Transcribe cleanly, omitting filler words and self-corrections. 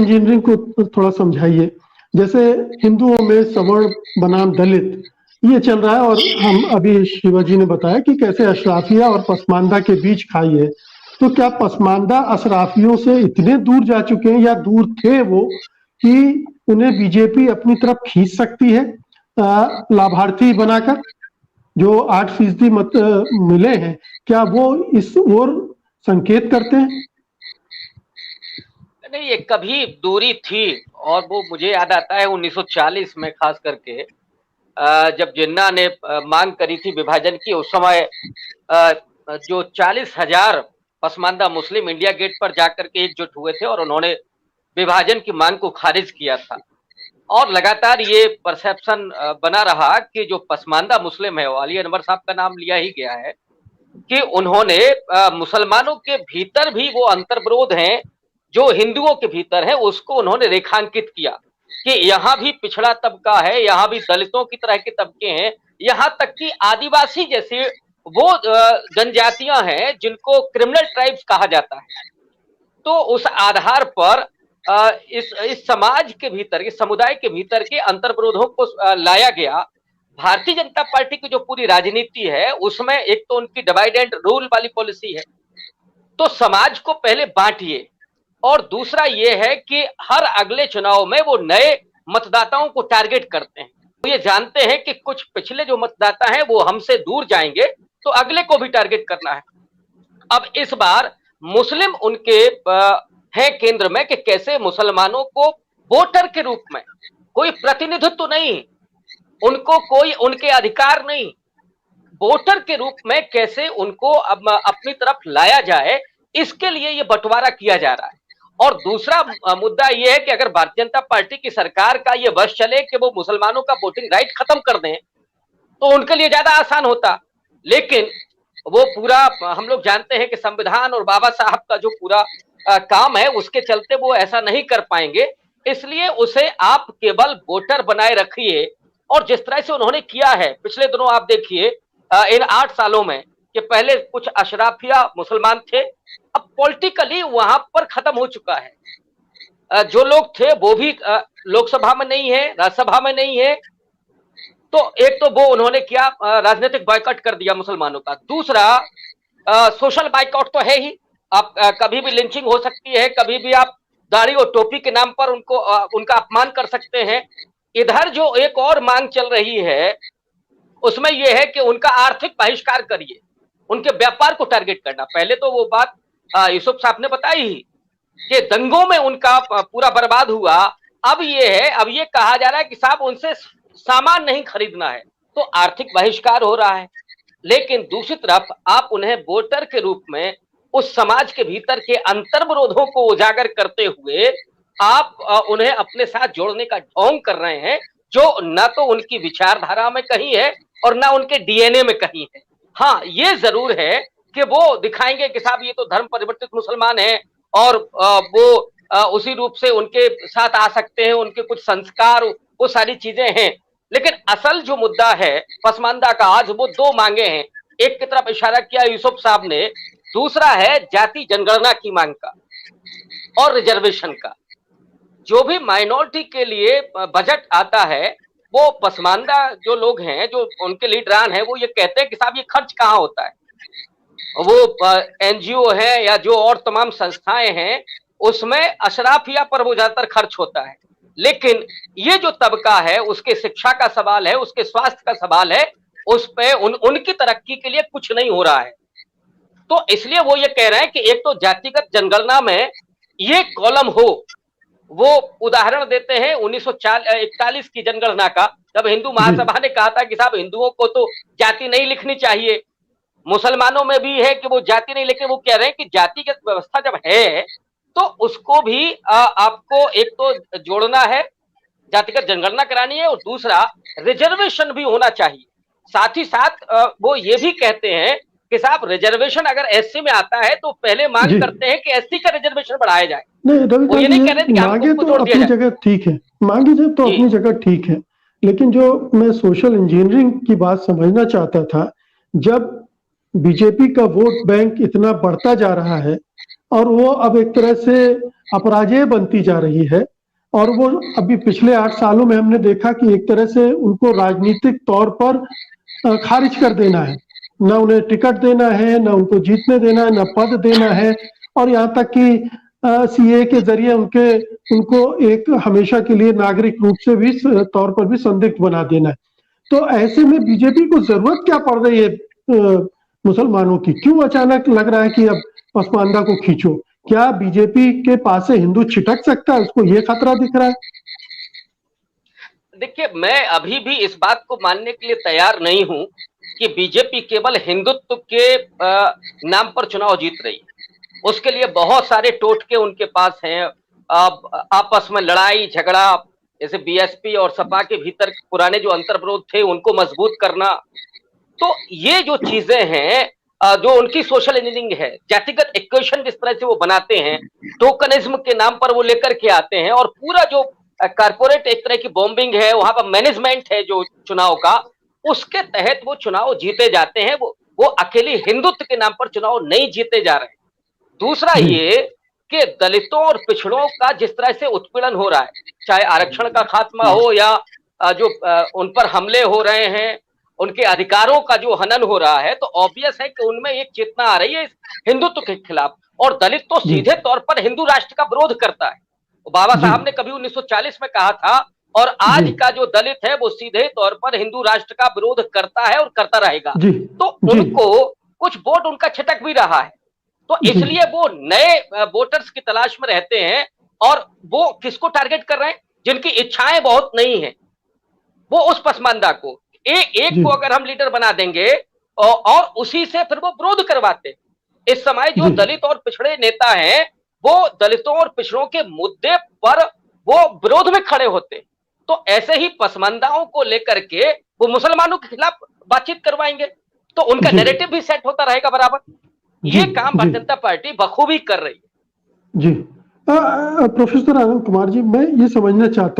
Engineering को थोड़ा समझाइए। जैसे हिंदुओं में सवर्ण बनाम दलित ये चल रहा है, और हम अभी शिवाजी ने बताया कि कैसे अशराफिया और पसमानदा के बीच खाई है। तो क्या पसमानदा अशराफियों से इतने दूर जा चुके हैं या दूर थे वो कि उन्हें बीजेपी अपनी तरफ खींच सकती है लाभार्थी बनाकर? जो 8% मत मिले हैं, क्या वो इस ओर संकेत करते हैं? नहीं, ये कभी दूरी थी, और वो मुझे याद आता है 1940 में खास करके जब जिन्ना ने मांग करी थी विभाजन की। उस समय जो 40,000 पसमानदा मुस्लिम इंडिया गेट पर जाकर के एकजुट हुए थे और उन्होंने विभाजन की मांग को खारिज किया था। और लगातार ये परसेप्शन बना रहा कि जो पसमानदा मुस्लिम है, अली अनवर साहब का नाम लिया ही गया है, कि उन्होंने मुसलमानों के भीतर भी वो अंतर्विरोध हैं जो हिंदुओं के भीतर है, उसको उन्होंने रेखांकित किया कि यहाँ भी पिछड़ा तबका है, यहाँ भी दलितों की तरह के तबके हैं, यहाँ तक कि आदिवासी जैसे वो जनजातियां हैं जिनको क्रिमिनल ट्राइब्स कहा जाता है। तो उस आधार पर इस समाज के भीतर, इस समुदाय के भीतर के अंतर्विरोधों को लाया गया। भारतीय जनता पार्टी की जो पूरी राजनीति है उसमें एक तो उनकी डिवाइड एंड रूल वाली पॉलिसी है, तो समाज को पहले बांटिए, और दूसरा ये है कि हर अगले चुनाव में वो नए मतदाताओं को टारगेट करते हैं। तो ये जानते हैं कि कुछ पिछले जो मतदाता हैं वो हमसे दूर जाएंगे, तो अगले को भी टारगेट करना है। अब इस बार मुस्लिम उनके है केंद्र में कि कैसे मुसलमानों को वोटर के रूप में, कोई प्रतिनिधित्व नहीं, उनको कोई उनके अधिकार नहीं, वोटर के रूप में कैसे उनको अपनी तरफ लाया जाए, इसके लिए ये बंटवारा किया जा रहा है। और दूसरा मुद्दा यह है कि अगर भारतीय जनता पार्टी की सरकार का ये वश चले कि वो मुसलमानों का वोटिंग राइट खत्म कर दें, तो उनके लिए ज्यादा आसान होता। लेकिन वो पूरा, हम लोग जानते हैं कि संविधान और बाबा साहब का जो पूरा काम है, उसके चलते वो ऐसा नहीं कर पाएंगे। इसलिए उसे आप केवल वोटर बनाए रखिए। और जिस तरह से उन्होंने किया है पिछले दिनों, आप देखिए इन 8 सालों में, कि पहले कुछ अशराफिया मुसलमान थे, अब पॉलिटिकली वहां पर खत्म हो चुका है। जो लोग थे वो भी लोकसभा में नहीं है, राज्यसभा में नहीं है। तो एक तो वो उन्होंने क्या, राजनीतिक बॉयकॉट कर दिया मुसलमानों का। दूसरा सोशल बॉयकॉट तो है ही, आप कभी भी लिंचिंग हो सकती है, कभी भी आप दाढ़ी और टोपी के नाम पर उनको उनका अपमान कर सकते हैं। इधर जो एक और मांग चल रही है उसमें यह है कि उनका आर्थिक बहिष्कार करिए, उनके व्यापार को टारगेट करना। पहले तो वो बात यूसुफ साहब ने बताई ही कि दंगों में उनका पूरा बर्बाद हुआ। अब ये है, अब ये कहा जा रहा है कि साहब उनसे सामान नहीं खरीदना है, तो आर्थिक बहिष्कार हो रहा है। लेकिन दूसरी तरफ आप उन्हें वोटर के रूप में उस समाज के भीतर के अंतर्विरोधों को उजागर करते हुए आप उन्हें अपने साथ जोड़ने का ढोंग कर रहे हैं, जो न तो उनकी विचारधारा में कहीं है और न उनके डीएनए में कहीं है। हाँ, ये जरूर है कि वो दिखाएंगे कि साहब ये तो धर्म परिवर्तित मुसलमान है, और वो उसी रूप से उनके साथ आ सकते हैं, उनके कुछ संस्कार, वो सारी चीजें हैं। लेकिन असल जो मुद्दा है पसमानदा का, आज वो 2 मांगे हैं। एक की तरफ इशारा किया यूसुफ साहब ने, दूसरा है जाति जनगणना की मांग का और रिजर्वेशन का। जो भी माइनॉरिटी के लिए बजट आता है, वो पसमानदा जो लोग हैं, जो उनके लीडरान हैं, वो ये कहते हैं कि साहब ये खर्च कहाँ होता है। वो एनजीओ है या जो और तमाम संस्थाएं हैं, उसमें अशराफिया पर वो ज्यादातर खर्च होता है। लेकिन ये जो तबका है, उसके शिक्षा का सवाल है, उसके स्वास्थ्य का सवाल है, उस पे उनकी तरक्की के लिए कुछ नहीं हो रहा है। तो इसलिए वो ये कह रहे हैं कि एक तो जातिगत जनगणना में ये कॉलम हो। वो उदाहरण देते हैं 1941 की जनगणना का, जब हिंदू महासभा ने कहा था कि साहब हिंदुओं को तो जाति नहीं लिखनी चाहिए। मुसलमानों में भी है कि वो जाति नहीं, लेकिन वो कह रहे हैं कि जातिगत व्यवस्था जब है तो उसको भी आपको एक तो जोड़ना है, जातिगत जनगणना करानी है, और दूसरा रिजर्वेशन भी होना चाहिए। साथ ही साथ वो ये भी कहते हैं कि साहब रिजर्वेशन अगर एससी में आता है तो पहले मांग करते हैं कि एससी का रिजर्वेशन बढ़ाया जाए। नहीं रवि, ये नहीं कह रहे कि मांगे तो अपनी जगह ठीक है, मांगे तो अपनी जगह ठीक है, लेकिन जो मैं सोशल इंजीनियरिंग की बात समझना चाहता था, जब बीजेपी का वोट बैंक इतना बढ़ता जा रहा है और वो अब एक तरह से अपराजेय बनती जा रही है। और वो अभी पिछले 8 सालों में हमने देखा कि एक तरह से उनको राजनीतिक तौर पर खारिज कर देना है। ना उन्हें टिकट देना है, ना उनको जीतने देना है, ना पद देना है, और यहाँ तक कि सीए के जरिए उनको एक हमेशा के लिए नागरिक रूप से भी तौर पर भी संदिग्ध बना देना है। तो ऐसे में बीजेपी को जरूरत क्या पड़ रही है मुसलमानों की? क्यों अचानक लग रहा है कि अब पसमानदा को खींचो? क्या बीजेपी के पास से हिंदू छिटक सकता है? उसको ये खतरा दिख रहा है? देखिए, मैं अभी भी इस बात को मानने के लिए तैयार नहीं हूं कि बीजेपी केवल हिंदुत्व के नाम पर चुनाव जीत रही है। उसके लिए बहुत सारे टोटके उनके पास हैं। आपस में लड़ाई झगड़ा, जैसे बीएसपी और सपा के भीतर पुराने जो अंतर्विरोध थे उनको मजबूत करना, तो ये जो चीजें हैं, जो उनकी सोशल इंजीनियरिंग है, जातिगत इक्वेशन जिस तरह से वो बनाते हैं, टोकनिज्म के नाम पर वो लेकर के आते हैं, और पूरा जो कारपोरेट एक तरह की बॉम्बिंग है, वहां पर मैनेजमेंट है जो चुनाव का, उसके तहत वो चुनाव जीते जाते हैं। वो अकेले हिंदुत्व के नाम पर चुनाव नहीं जीते जा रहे हैं। दूसरा ये कि दलितों और पिछड़ों का जिस तरह से उत्पीड़न हो रहा है, चाहे आरक्षण का खात्मा हो या जो उन पर हमले हो रहे हैं, उनके अधिकारों का जो हनन हो रहा है, तो ऑब्वियस है कि उनमें एक चेतना आ रही है हिंदुत्व के खिलाफ। और दलित तो सीधे तौर पर हिंदू राष्ट्र का विरोध करता है। बाबा साहब ने कभी 1940 में कहा था, और आज का जो दलित है वो सीधे तौर पर हिंदू राष्ट्र का विरोध करता है और करता रहेगा। तो उनको कुछ वोट उनका छिटक भी रहा है, तो इसलिए वो नए वोटर्स की तलाश में रहते हैं। और वो किसको टारगेट कर रहे हैं? जिनकी इच्छाएं बहुत नहीं है, वो उस पसमानदा को एक को अगर हम लीडर बना देंगे और उसी से फिर वो विरोध करवाते। इस समय जो दलित और पिछड़े नेता हैं, वो दलितों और पिछड़ों के मुद्दे पर वो विरोध में खड़े होते। तो ऐसे ही पसमानदाओं को लेकर के वो मुसलमानों के खिलाफ बातचीत करवाएंगे, तो उनका नैरेटिव भी सेट होता रहेगा बराबर। ये काम भारतीय जनता पार्टी बखूबी कर रही है। जी। प्रोफेसर आनंद कुमार जी, मैं ये समझना चाहता